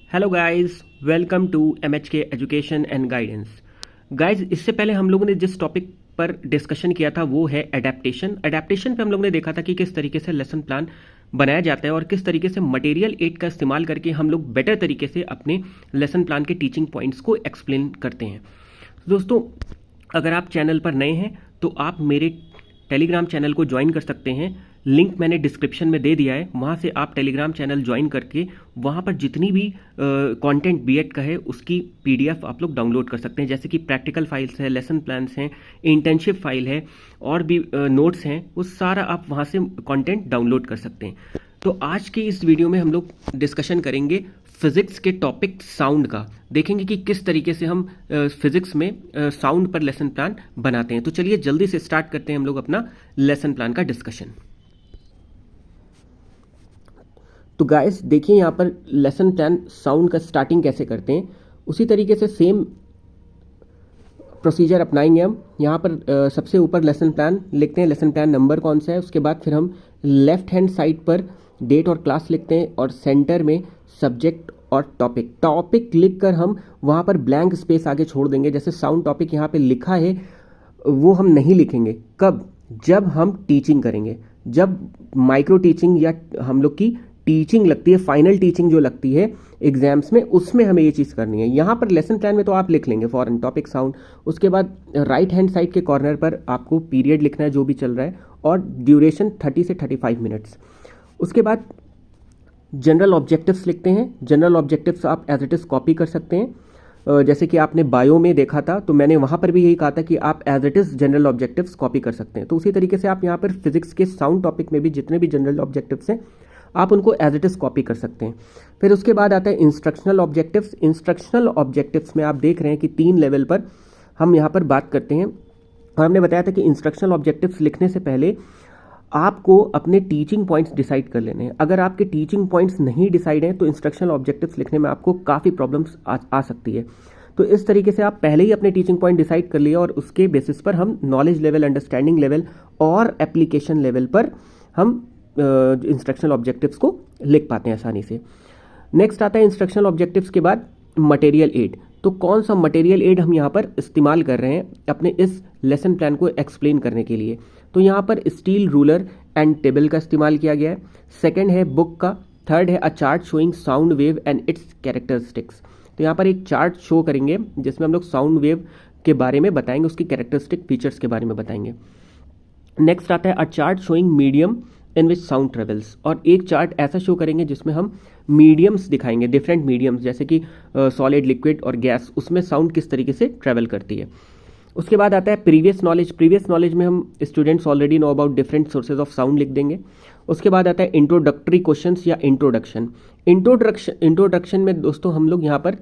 Hello guys, welcome to MHK education and guidance. Guys, इससे पहले हम लोगों ने जिस टॉपिक पर डिस्कशन किया था वो है एडेप्टेशन पे हम लोगों ने देखा था कि किस तरीके से लेसन प्लान बनाया जाता है और किस तरीके से मटेरियल एड का इस्तेमाल करके हम लोग बेटर तरीके से अपने लेसन प्लान के टीचिंग पॉइंट्स को एक्सप्लेन करते हैं। दोस्तों, अगर आप चैनल पर नए हैं तो आप मेरे टेलीग्राम चैनल को ज्वाइन कर सकते हैं। लिंक मैंने डिस्क्रिप्शन में दे दिया है, वहाँ से आप टेलीग्राम चैनल ज्वाइन करके वहाँ पर जितनी भी कंटेंट बीएड का है उसकी पीडीएफ आप लोग डाउनलोड कर सकते हैं। जैसे कि प्रैक्टिकल फाइल्स है, लेसन प्लान्स हैं, इंटर्नशिप फाइल है और भी नोट्स हैं, वो सारा आप वहाँ से कंटेंट डाउनलोड कर सकते हैं। तो आज की इस वीडियो में हम लोग डिस्कशन करेंगे फिजिक्स के टॉपिक साउंड का। देखेंगे कि किस तरीके से हम फिजिक्स में साउंड पर लेसन प्लान बनाते हैं। तो चलिए जल्दी से स्टार्ट करते हैं हम लोग अपना लेसन प्लान का डिस्कशन। तो गाइस देखिए, यहाँ पर लेसन प्लान साउंड का स्टार्टिंग कैसे करते हैं, उसी तरीके से सेम प्रोसीजर अपनाएंगे हम। यहाँ पर सबसे ऊपर लेसन प्लान लिखते हैं, लेसन प्लान नंबर कौन सा है। उसके बाद फिर हम लेफ्ट हैंड साइड पर डेट और क्लास लिखते हैं और सेंटर में सब्जेक्ट और टॉपिक लिख कर हम वहाँ पर ब्लैंक स्पेस आगे छोड़ देंगे। जैसे साउंड टॉपिक यहाँ पे लिखा है वो हम नहीं लिखेंगे। कब? जब हम टीचिंग करेंगे, जब माइक्रो टीचिंग या हम लोग की टीचिंग लगती है, फाइनल टीचिंग जो लगती है एग्जाम्स में, उसमें हमें ये चीज़ करनी है। यहाँ पर लेसन प्लान में तो आप लिख लेंगे फॉरन टॉपिक साउंड। उसके बाद राइट हैंड साइड के कॉर्नर पर आपको पीरियड लिखना है जो भी चल रहा है और ड्यूरेशन 30 से 35 मिनट्स। उसके बाद जनरल ऑब्जेक्टिव्स लिखते हैं। जनरल ऑब्जेक्टिव्स आप एज इट इज़ कॉपी कर सकते हैं। जैसे कि आपने बायो में देखा था तो मैंने वहाँ पर भी यही कहा था कि आप as it is general objectives copy कर सकते हैं। तो उसी तरीके से आप यहाँ पर फिजिक्स के साउंड टॉपिक में भी जितने भी जनरल ऑब्जेक्टिव्स हैं आप उनको एज इट इज़ कॉपी कर सकते हैं। फिर उसके बाद आता है इंस्ट्रक्शनल ऑब्जेक्टिव्स। इंस्ट्रक्शनल ऑब्जेक्टिव्स में आप देख रहे हैं कि 3 लेवल पर हम यहाँ पर बात करते हैं और हमने बताया था कि इंस्ट्रक्शनल ऑब्जेक्टिव्स लिखने से पहले आपको अपने टीचिंग पॉइंट्स डिसाइड कर लेने हैं। अगर आपके टीचिंग पॉइंट्स नहीं डिसाइड हैं तो इंस्ट्रक्शनल ऑब्जेक्टिव्स लिखने में आपको काफ़ी प्रॉब्लम्स आ सकती है। तो इस तरीके से आप पहले ही अपने टीचिंग पॉइंट डिसाइड कर लिए और उसके बेसिस पर हम नॉलेज लेवल, अंडरस्टैंडिंग लेवल और एप्लीकेशन लेवल पर हम इंस्ट्रक्शनल ऑब्जेक्टिव्स को लिख पाते हैं आसानी से। नेक्स्ट आता है इंस्ट्रक्शनल ऑब्जेक्टिव्स के बाद मटेरियल एड। तो कौन सा मटेरियल एड हम यहाँ पर इस्तेमाल कर रहे हैं अपने इस लेसन प्लान को एक्सप्लेन करने के लिए। तो यहाँ पर स्टील रूलर एंड टेबल का इस्तेमाल किया गया है। सेकंड है बुक का। थर्ड है अ chart showing sound wave and it's characteristics. तो यहाँ पर एक चार्ट शो करेंगे जिसमें हम लोग साउंड वेव के बारे में बताएंगे, उसकी कैरेक्टरिस्टिक फीचर्स के बारे में बताएंगे। नेक्स्ट आता है अ chart showing medium in which sound travels. और एक चार्ट ऐसा शो करेंगे जिसमें हम मीडियम्स दिखाएंगे, डिफरेंट मीडियम्स जैसे कि सॉलिड, लिक्विड और गैस, उसमें साउंड किस तरीके से ट्रैवल करती है। उसके बाद आता है प्रीवियस नॉलेज। प्रीवियस नॉलेज में हम students already know about different sources of sound लिख देंगे। उसके बाद आता है इंट्रोडक्टरी क्वेश्चंस या इंट्रोडक्शन। इंट्रोडक्शन में दोस्तों हम लोग यहाँ पर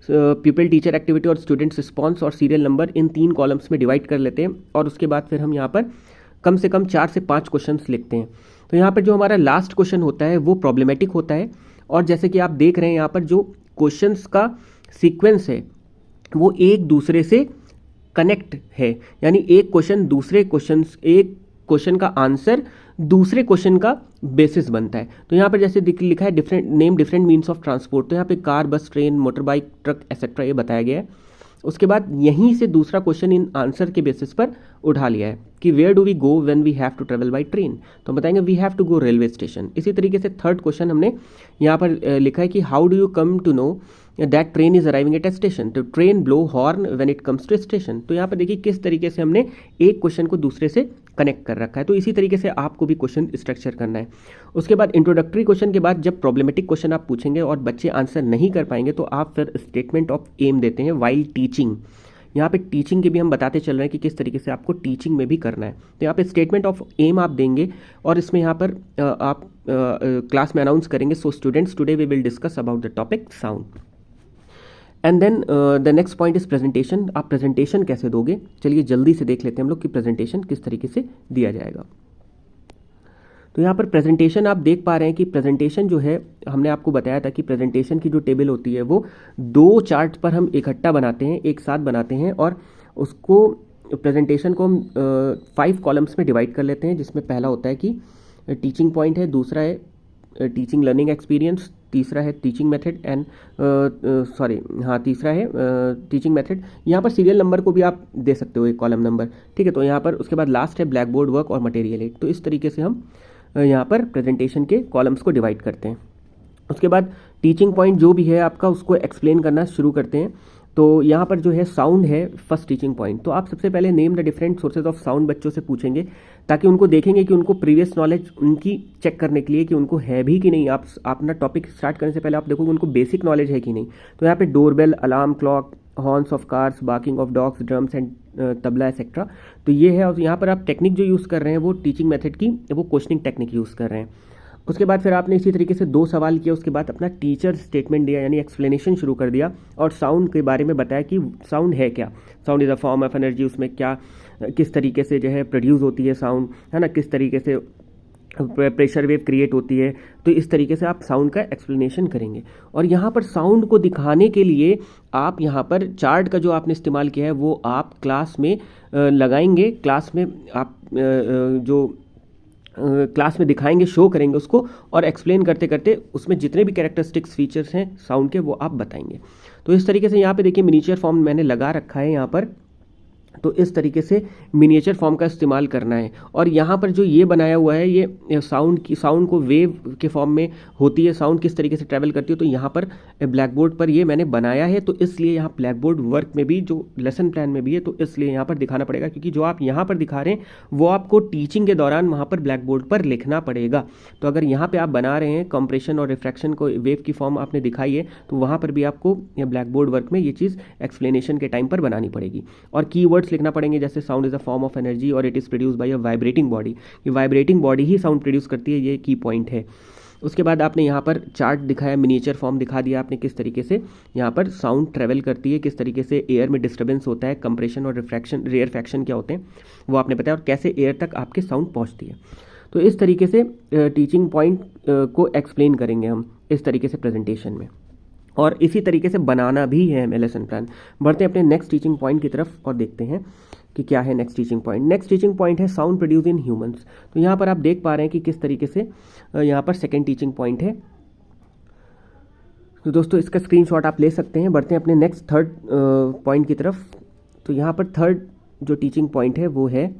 पीपल, टीचर, एक्टिविटी और स्टूडेंट्स रिस्पॉन्स और सीरियल नंबर इन 3 कॉलम्स में डिवाइड कर लेते हैं और उसके बाद फिर हम यहाँ पर कम से कम 4 से 5 क्वेश्चंस लिखते हैं। तो यहाँ पर जो हमारा लास्ट क्वेश्चन होता है वो प्रॉब्लमेटिक होता है और जैसे कि आप देख रहे हैं यहाँ पर जो क्वेश्चंस का सीक्वेंस है वो एक दूसरे से कनेक्ट है, यानी एक क्वेश्चन का आंसर दूसरे क्वेश्चन का बेसिस बनता है। तो यहाँ पर जैसे लिखा है डिफरेंट मीन्स ऑफ ट्रांसपोर्ट, तो यहाँ पे car, bus, train, motor bike, truck etcetera ये बताया गया है। उसके बाद यहीं से दूसरा क्वेश्चन इन आंसर के बेसिस पर उठा लिया है कि where do we go when we have to travel by train. तो बताएंगे we have to go railway station. इसी तरीके से थर्ड क्वेश्चन हमने यहाँ पर लिखा है कि how do you come to know that train is arriving at a station. तो train blow horn when it comes to station. तो यहाँ पर देखिए किस तरीके से हमने एक क्वेश्चन को दूसरे से कनेक्ट कर रखा है। तो इसी तरीके से आपको भी क्वेश्चन स्ट्रक्चर करना है। उसके बाद इंट्रोडक्टरी क्वेश्चन के बाद जब प्रॉब्लमेटिक क्वेश्चन आप पूछेंगे और बच्चे आंसर नहीं कर पाएंगे तो आप फिर स्टेटमेंट ऑफ एम देते हैं वाइल टीचिंग। यहाँ पे टीचिंग के भी हम बताते चल रहे हैं कि किस तरीके से आपको टीचिंग में भी करना है। तो यहाँ पे स्टेटमेंट ऑफ एम आप देंगे और इसमें यहाँ पर आप क्लास में अनाउंस करेंगे, so students today we will discuss about the topic sound. And then the next point is presentation. आप प्रेजेंटेशन कैसे दोगे, चलिए जल्दी से देख लेते हैं हम लोग कि प्रेजेंटेशन किस तरीके से दिया जाएगा। तो यहाँ पर प्रेजेंटेशन आप देख पा रहे हैं कि प्रेजेंटेशन जो है हमने आपको बताया था कि प्रेजेंटेशन की जो टेबल होती है वो 2 चार्ट पर हम इकट्ठा बनाते हैं, एक साथ बनाते हैं और उसको प्रेजेंटेशन को हम 5 कॉलम्स में डिवाइड कर लेते हैं, जिसमें पहला होता है कि टीचिंग पॉइंट है, दूसरा है टीचिंग लर्निंग एक्सपीरियंस, तीसरा है टीचिंग मेथड एंड तीसरा है टीचिंग मेथड। यहाँ पर सीरियल नंबर को भी आप दे सकते हो, एक कॉलम नंबर, ठीक है। तो यहाँ पर उसके बाद लास्ट है ब्लैक बोर्ड वर्क और मटेरियल एड। तो इस तरीके से हम यहाँ पर प्रेजेंटेशन के कॉलम्स को डिवाइड करते हैं। उसके बाद टीचिंग पॉइंट जो भी है आपका, उसको एक्सप्लेन करना शुरू करते हैं। तो यहाँ पर जो है साउंड है फर्स्ट टीचिंग पॉइंट। तो आप सबसे पहले name the different sources of sound बच्चों से पूछेंगे, ताकि उनको देखेंगे कि उनको प्रीवियस नॉलेज उनकी चेक करने के लिए कि उनको है भी कि नहीं। आप अपना टॉपिक स्टार्ट करने से पहले आप देखोगे उनको बेसिक नॉलेज है कि नहीं। तो यहाँ पे doorbell, alarm clock, horns of cars, barking of dogs, drums and tabla etcetera. तो ये है। और यहाँ पर आप टेक्निक जो यूज़ कर रहे हैं वो टीचिंग मेथड की वो क्वेश्चनिंग टेक्निक यूज़ कर रहे हैं। उसके बाद फिर आपने इसी तरीके से 2 सवाल किया, उसके बाद अपना टीचर स्टेटमेंट दिया, यानी एक्सप्लेनेशन शुरू कर दिया और साउंड के बारे में बताया कि साउंड है क्या, sound is a form of energy, उसमें क्या किस तरीके से जो है प्रोड्यूस होती है साउंड, है ना, किस तरीके से प्रेशर वेव क्रिएट होती है। तो इस तरीके से आप साउंड का एक्सप्लेनेशन करेंगे। और यहाँ पर साउंड को दिखाने के लिए आप यहाँ पर चार्ट का जो आपने इस्तेमाल किया है वो आप क्लास में लगाएंगे, क्लास में आप जो क्लास में दिखाएंगे, शो करेंगे उसको, और एक्सप्लेन करते करते उसमें जितने भी कैरेक्टरिस्टिक्स फीचर्स हैं साउंड के वो आप बताएंगे। तो इस तरीके से यहाँ पे देखिए मिनिएचर फॉर्म मैंने लगा रखा है यहाँ पर। तो इस तरीके से मिनिएचर फॉर्म का इस्तेमाल करना है। और यहाँ पर जो ये बनाया हुआ है ये साउंड को वेव के फॉर्म में होती है, साउंड किस तरीके से ट्रैवल करती है। तो यहाँ पर ब्लैक बोर्ड पर ये मैंने बनाया है, तो इसलिए यहाँ ब्लैक बोर्ड वर्क में भी जो लेसन प्लान में भी है, तो इसलिए यहाँ पर दिखाना पड़ेगा, क्योंकि जो आप यहाँ पर दिखा रहे हैं वो आपको टीचिंग के दौरान वहाँ पर ब्लैक बोर्ड पर लिखना पड़ेगा। तो अगर यहाँ पर आप बना रहे हैं कंप्रेशन और रिफ्रैक्शन को वेव की फॉर्म आपने दिखाई है, तो वहाँ पर भी आपको ब्लैक बोर्ड वर्क में ये चीज़ एक्सप्लेनेशन के टाइम पर बनानी पड़ेगी। और कीवर्ड्स लिखना पड़ेंगे, जैसे sound is a form of energy और it is produce by a vibrating body. ये वाइब्रेटिंग बॉडी ही साउंड प्रोड्यूस करती है, ये की पॉइंट है। उसके बाद आपने यहाँ पर चार्ट दिखाया, मिनिएचर फॉर्म दिखा दिया आपने, किस तरीके से यहाँ पर साउंड ट्रेवल करती है, किस तरीके से एयर में डिस्टर्बेंस होता है, कंप्रेशन और रिफ्रैक्शन, रेयरफैक्शन क्या होते हैं वो आपने बताया, और कैसे एयर तक आपके साउंड पहुँचती है। तो इस तरीके से टीचिंग पॉइंट को एक्सप्लेन करेंगे हम इस तरीके से प्रेजेंटेशन में, और इसी तरीके से बनाना भी है हमें लेसन प्लान। बढ़ते हैं अपने नेक्स्ट टीचिंग पॉइंट की तरफ और देखते हैं कि क्या है next teaching point. Next teaching point है साउंड प्रोड्यूस इन ह्यूमंस। तो यहाँ पर आप देख पा रहे हैं कि किस तरीके से यहाँ पर सेकेंड टीचिंग पॉइंट है। तो दोस्तों इसका स्क्रीनशॉट आप ले सकते हैं। बढ़ते हैं अपने नेक्स्ट थर्ड पॉइंट की तरफ। तो यहाँ पर थर्ड जो टीचिंग पॉइंट है वो है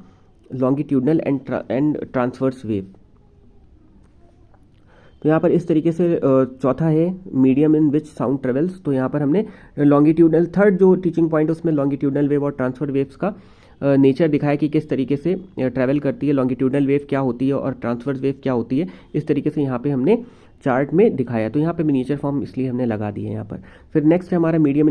लॉन्गिट्यूडनल एंड ट्रांसवर्स वेव। तो यहाँ पर इस तरीके से चौथा है medium in which sound travels. तो यहाँ पर हमने लॉन्गिट्यूडनल, थर्ड जो टीचिंग पॉइंट है उसमें लॉन्गिट्यूडनल वेव और ट्रांसफर वेव्स का नेचर दिखाया कि किस तरीके से ट्रैवल करती है, लॉन्गिट्यूडनल वेव क्या होती है और ट्रांसवर्स वेव क्या होती है। इस तरीके से यहाँ पे हमने चार्ट में दिखाया। तो यहाँ पे मिनिएचर फॉर्म इसलिए हमने लगा दिए यहाँ पर। फिर नेक्स्ट है हमारा medium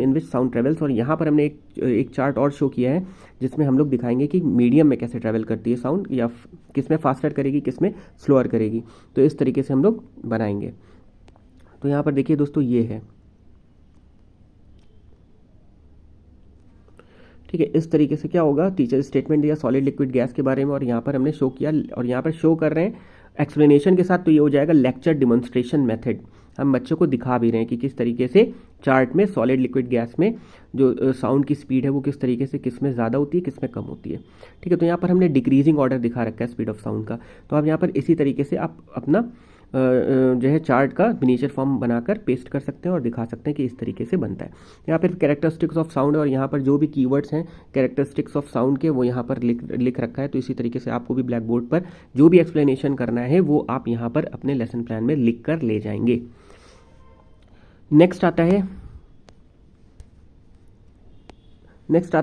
in which sound travels, और यहाँ पर हमने एक चार्ट और शो किया है जिसमें हम लोग दिखाएंगे कि मीडियम में कैसे ट्रैवल करती है साउंड, या किस में फास्टर करेगी, किस में स्लोअर करेगी। तो इस तरीके से हम लोग बनाएंगे। तो यहाँ पर देखिए दोस्तों ये है, ठीक है। इस तरीके से क्या होगा, टीचर स्टेटमेंट दिया सॉलिड लिक्विड गैस के बारे में, और यहाँ पर हमने शो किया, और यहाँ पर शो कर रहे हैं एक्सप्लेनेशन के साथ। तो ये हो जाएगा लेक्चर डिमॉन्स्ट्रेशन मेथड। हम बच्चों को दिखा भी रहे हैं कि किस तरीके से चार्ट में सॉलिड लिक्विड गैस में जो साउंड की स्पीड है वो किस तरीके से, किस में ज़्यादा होती है, किस में कम होती है, ठीक है। तो यहाँ पर हमने डिक्रीजिंग ऑर्डर दिखा रखा है स्पीड ऑफ साउंड का। तो आप यहाँ पर इसी तरीके से आप अपना जो है चार्ट का मिनिएचर फॉर्म बनाकर पेस्ट कर सकते हैं और दिखा सकते हैं कि इस तरीके से बनता है। यहाँ पर कैरेक्टरिस्टिक्स ऑफ साउंड, और यहाँ पर जो भी कीवर्ड्स हैं कैरेक्टरिस्टिक्स ऑफ साउंड के वो यहाँ पर लिख रखा है। तो इसी तरीके से आपको भी ब्लैक बोर्ड पर जो भी एक्सप्लेनेशन करना है वो आप यहाँ पर अपने लेसन प्लान में लिख कर ले जाएंगे। नेक्स्ट आता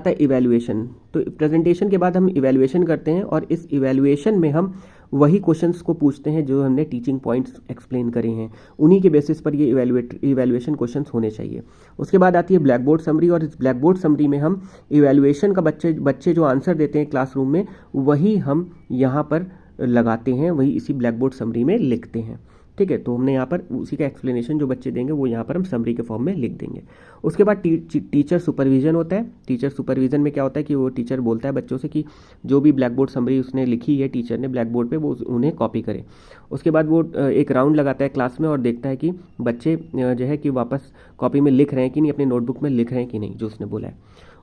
है इवैल्यूएशन। तो प्रेजेंटेशन के बाद हम इवैल्यूएशन करते हैं, और इस इवैल्यूएशन में हम वही क्वेश्चंस को पूछते हैं जो हमने टीचिंग पॉइंट्स एक्सप्लेन करे हैं, उन्हीं के बेसिस पर ये इवैल्यूएशन क्वेश्चंस होने चाहिए। उसके बाद आती है ब्लैक बोर्ड समरी, और इस ब्लैक बोर्ड समरी में हम इवैल्यूएशन का बच्चे जो आंसर देते हैं क्लासरूम में वही हम यहाँ पर लगाते हैं, वही इसी ब्लैक बोर्ड समरी में लिखते हैं, ठीक है। तो हमने यहाँ पर उसी का एक्सप्लेनेशन जो बच्चे देंगे वो यहाँ पर हम समरी के फॉर्म में लिख देंगे। उसके बाद टीचर सुपरविजन होता है। टीचर सुपरविजन में क्या होता है कि वो टीचर बोलता है बच्चों से कि जो भी ब्लैक बोर्ड समरी उसने लिखी है टीचर ने ब्लैक बोर्ड पे वो उन्हें कॉपी करे। उसके बाद वो एक राउंड लगाता है क्लास में और देखता है कि बच्चे जो है कि वापस कॉपी में लिख रहे हैं कि नहीं, अपने नोटबुक में लिख रहे हैं कि नहीं जो उसने बोला है।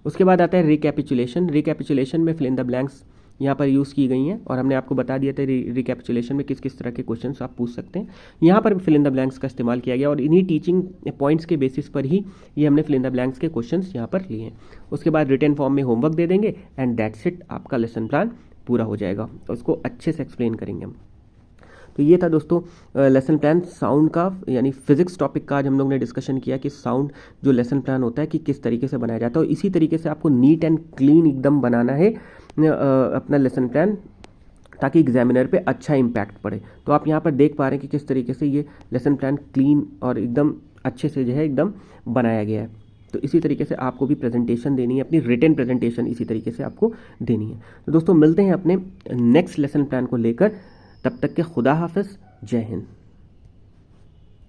उसके बाद आता है रिकैपिचुलेशन। रिकैपिचुलेशन में फिल इन द ब्लैंक्स यहाँ पर यूज़ की गई हैं और हमने आपको बता दिया था रिकैपिचुलेशन में किस किस तरह के क्वेश्चंस आप पूछ सकते हैं। यहाँ पर फिल इन द ब्लैंक्स का इस्तेमाल किया गया और इन्हीं टीचिंग पॉइंट्स के बेसिस पर ही ये हमने फिल इन द ब्लैंक्स के क्वेश्चंस यहाँ पर लिए हैं। उसके बाद रिटन फॉर्म में होमवर्क दे देंगे एंड दैट्स इट, आपका लेसन प्लान पूरा हो जाएगा। उसको अच्छे से एक्सप्लेन करेंगे हम। तो ये था दोस्तों लेसन प्लान साउंड का, यानी फिजिक्स टॉपिक का आज हम लोग ने डिस्कशन किया कि साउंड जो लेसन प्लान होता है कि किस तरीके से बनाया जाता है। और इसी तरीके से आपको नीट एंड क्लीन एकदम बनाना है अपना लेसन प्लान, ताकि एग्जामिनर पे अच्छा इम्पैक्ट पड़े। तो आप यहाँ पर देख पा रहे हैं कि किस तरीके से ये लेसन प्लान क्लीन और एकदम अच्छे से जो है एकदम बनाया गया है। तो इसी तरीके से आपको भी प्रेजेंटेशन देनी है, अपनी रिटन प्रेजेंटेशन इसी तरीके से आपको देनी है। तो दोस्तों मिलते हैं अपने नेक्स्ट लेसन प्लान को लेकर, तब तक के खुदा हाफिज़, जय हिंद।